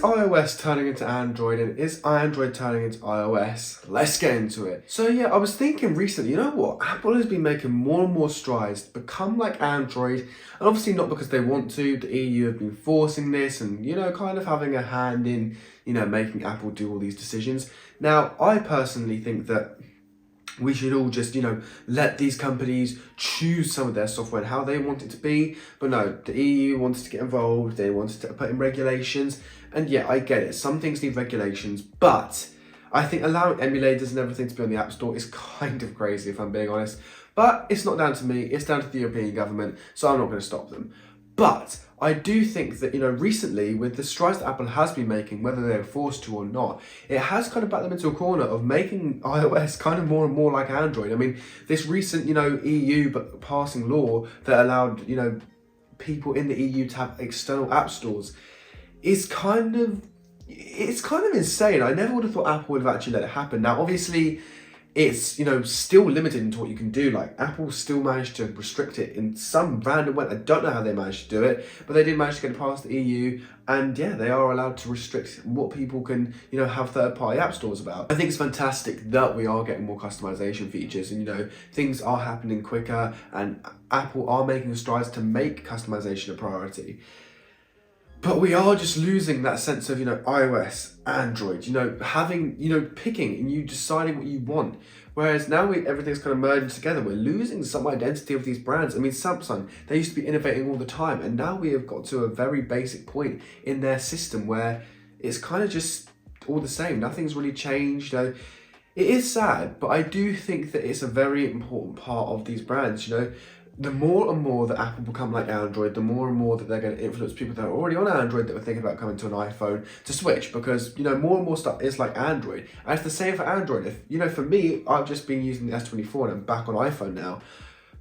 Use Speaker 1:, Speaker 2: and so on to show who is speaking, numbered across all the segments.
Speaker 1: iOS turning into Android and is Android turning into iOS? Let's get into it. So yeah, I was thinking recently, you know what? Apple has been making more and more strides to become like Android, and obviously not because they want to. The EU have been forcing this and, you know, kind of having a hand in, you know, making Apple do all these decisions. Now, I personally think that we should all just, you know, let these companies choose some of their software and how they want it to be. But no, the EU wanted to get involved. They wanted to put in regulations. And yeah, I get it. Some things need regulations. But I think allowing emulators and everything to be on the App Store is kind of crazy, if I'm being honest. But it's not down to me. It's down to the European government. So I'm not going to stop them. But I do think that, you know, recently with the strides that Apple has been making, whether they're forced to or not, it has kind of backed them into a corner of making iOS kind of more and more like Android. I mean, this recent, you know, EU passing law that allowed, you know, people in the EU to have external app stores is kind of insane. I never would have thought Apple would have actually let it happen. Now, obviously, it's, you know, still limited into what you can do. Like, Apple still managed to restrict it in some random way. I don't know how they managed to do it, but they did manage to get it past the EU. And yeah, they are allowed to restrict what people can, you know, have third-party app stores about. I think it's fantastic that we are getting more customization features and, you know, things are happening quicker and Apple are making strides to make customization a priority. But we are just losing that sense of, you know, iOS, Android, you know, having, you know, picking and you deciding what you want. Whereas now everything's kind of merging together. We're losing some identity of these brands. I mean, Samsung, they used to be innovating all the time. And now we have got to a very basic point in their system where it's kind of just all the same. Nothing's really changed. You know, it is sad, but I do think that it's a very important part of these brands, you know. The more and more that Apple become like Android, the more and more that they're going to influence people that are already on Android that were thinking about coming to an iPhone to switch, because, you know, more and more stuff is like Android. And it's the same for Android. If, you know, for me, I've just been using the S24 and I'm back on iPhone now.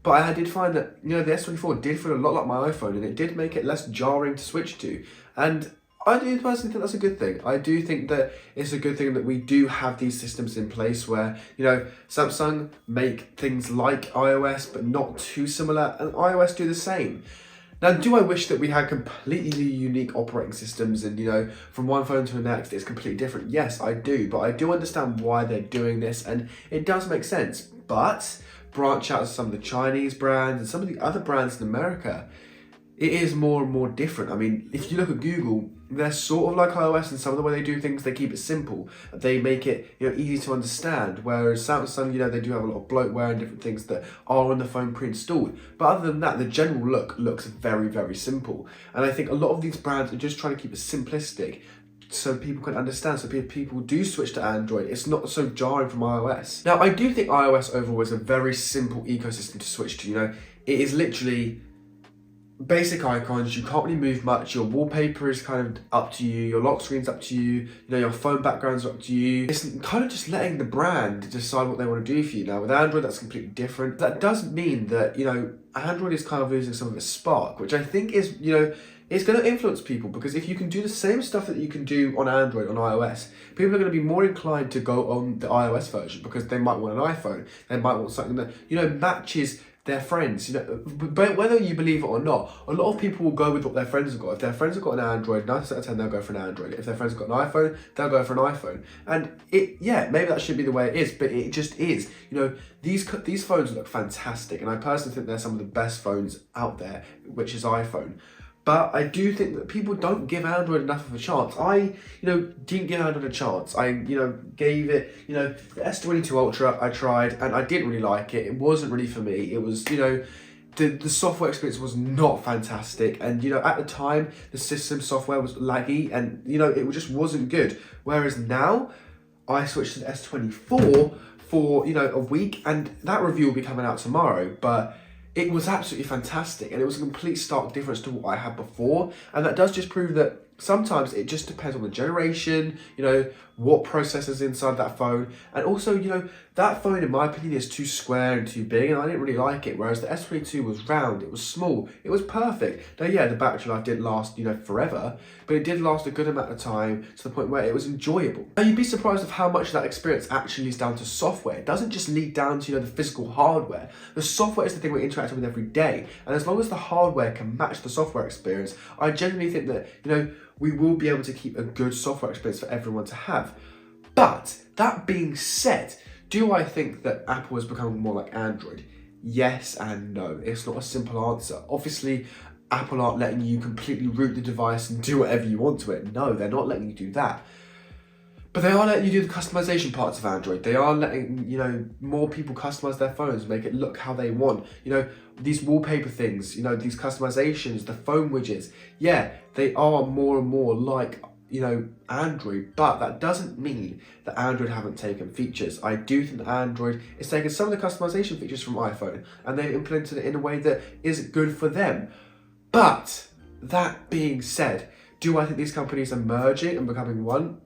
Speaker 1: But I did find that, you know, the S24 did feel a lot like my iPhone and it did make it less jarring to switch to. And I do personally think that's a good thing. I do think that it's a good thing that we do have these systems in place where, you know, Samsung make things like iOS, but not too similar, and iOS do the same. Now, do I wish that we had completely unique operating systems and, you know, from one phone to the next, it's completely different? Yes, I do, but I do understand why they're doing this, and it does make sense. But branch out to some of the Chinese brands and some of the other brands in America, it is more and more different. I mean, if you look at Google, they're sort of like iOS in some of the way they do things. They keep it simple. They make it, you know, easy to understand. Whereas Samsung, you know, they do have a lot of bloatware and different things that are on the phone pre-installed. But other than that, the general look looks very, very simple. And I think a lot of these brands are just trying to keep it simplistic so people can understand. So people do switch to Android. It's not so jarring from iOS. Now, I do think iOS overall is a very simple ecosystem to switch to. You know, it is literally basic icons. You can't really move much. Your wallpaper is kind of up to you. Your lock screen's up to you. You know, your phone background's up to you. It's kind of just letting the brand decide what they want to do for you. Now, with Android, that's completely different. That does mean that, you know, Android is kind of losing some of its spark, which I think is, you know, it's going to influence people, because if you can do the same stuff that you can do on Android, on iOS, people are going to be more inclined to go on the iOS version because they might want an iPhone. They might want something that, you know, matches their friends, you know. But whether you believe it or not, a lot of people will go with what their friends have got. If their friends have got an Android, 9 out of 10 they'll go for an Android. If their friends have got an iPhone, they'll go for an iPhone. And it, yeah, maybe that should be the way it is, but it just is. You know, these phones look fantastic, and I personally think they're some of the best phones out there, which is iPhone. But I do think that people don't give Android enough of a chance. I, you know, didn't give Android a chance. I, you know, gave it, you know, the S22 Ultra I tried and I didn't really like it. It wasn't really for me. It was, you know, the software experience was not fantastic. And, you know, at the time, the system software was laggy and, you know, it just wasn't good. Whereas now, I switched to the S24 for, you know, a week, and that review will be coming out tomorrow. But it was absolutely fantastic, and it was a complete stark difference to what I had before. And that does just prove that sometimes it just depends on the generation, you know, what processors inside that phone, and also, you know, That phone, in my opinion, is too square and too big, and I didn't really like it. Whereas the S22 was round, it was small, it was perfect. Now, yeah, the battery life didn't last, forever, but it did last a good amount of time to the point where it was enjoyable. Now, you'd be surprised of how much of that experience actually leads down to software. It doesn't just lead down to, the physical hardware. The software is the thing we're interacting with every day, and as long as the hardware can match the software experience, I genuinely think that, we will be able to keep a good software experience for everyone to have. But that being said, do I think that Apple is becoming more like Android? Yes and no. It's not a simple answer. Obviously, Apple aren't letting you completely root the device and do whatever you want to it. No, they're not letting you do that. But they are letting you do the customization parts of Android. They are letting, more people customize their phones, make it look how they want. These wallpaper things, these customizations, the phone widgets. Yeah, they are more and more like Android, but that doesn't mean that Android haven't taken features. I do think that Android is taking some of the customization features from iPhone and they've implemented it in a way that is good for them. But that being said, do I think these companies are merging and becoming one?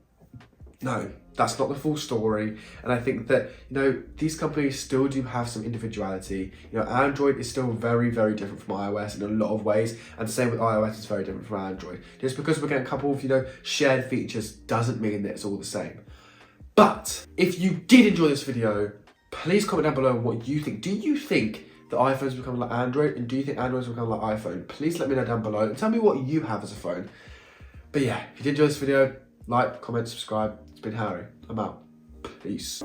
Speaker 1: No, that's not the full story. And I think that, these companies still do have some individuality. Android is still very, very different from iOS in a lot of ways. And the same with iOS is very different from Android. Just because we're getting a couple of, shared features doesn't mean that it's all the same. But if you did enjoy this video, please comment down below what you think. Do you think that iPhone's becoming like Android? And do you think Android's becoming like iPhone? Please let me know down below and tell me what you have as a phone. But yeah, if you did enjoy this video, like, comment, subscribe. It's been Harry. I'm out. Peace.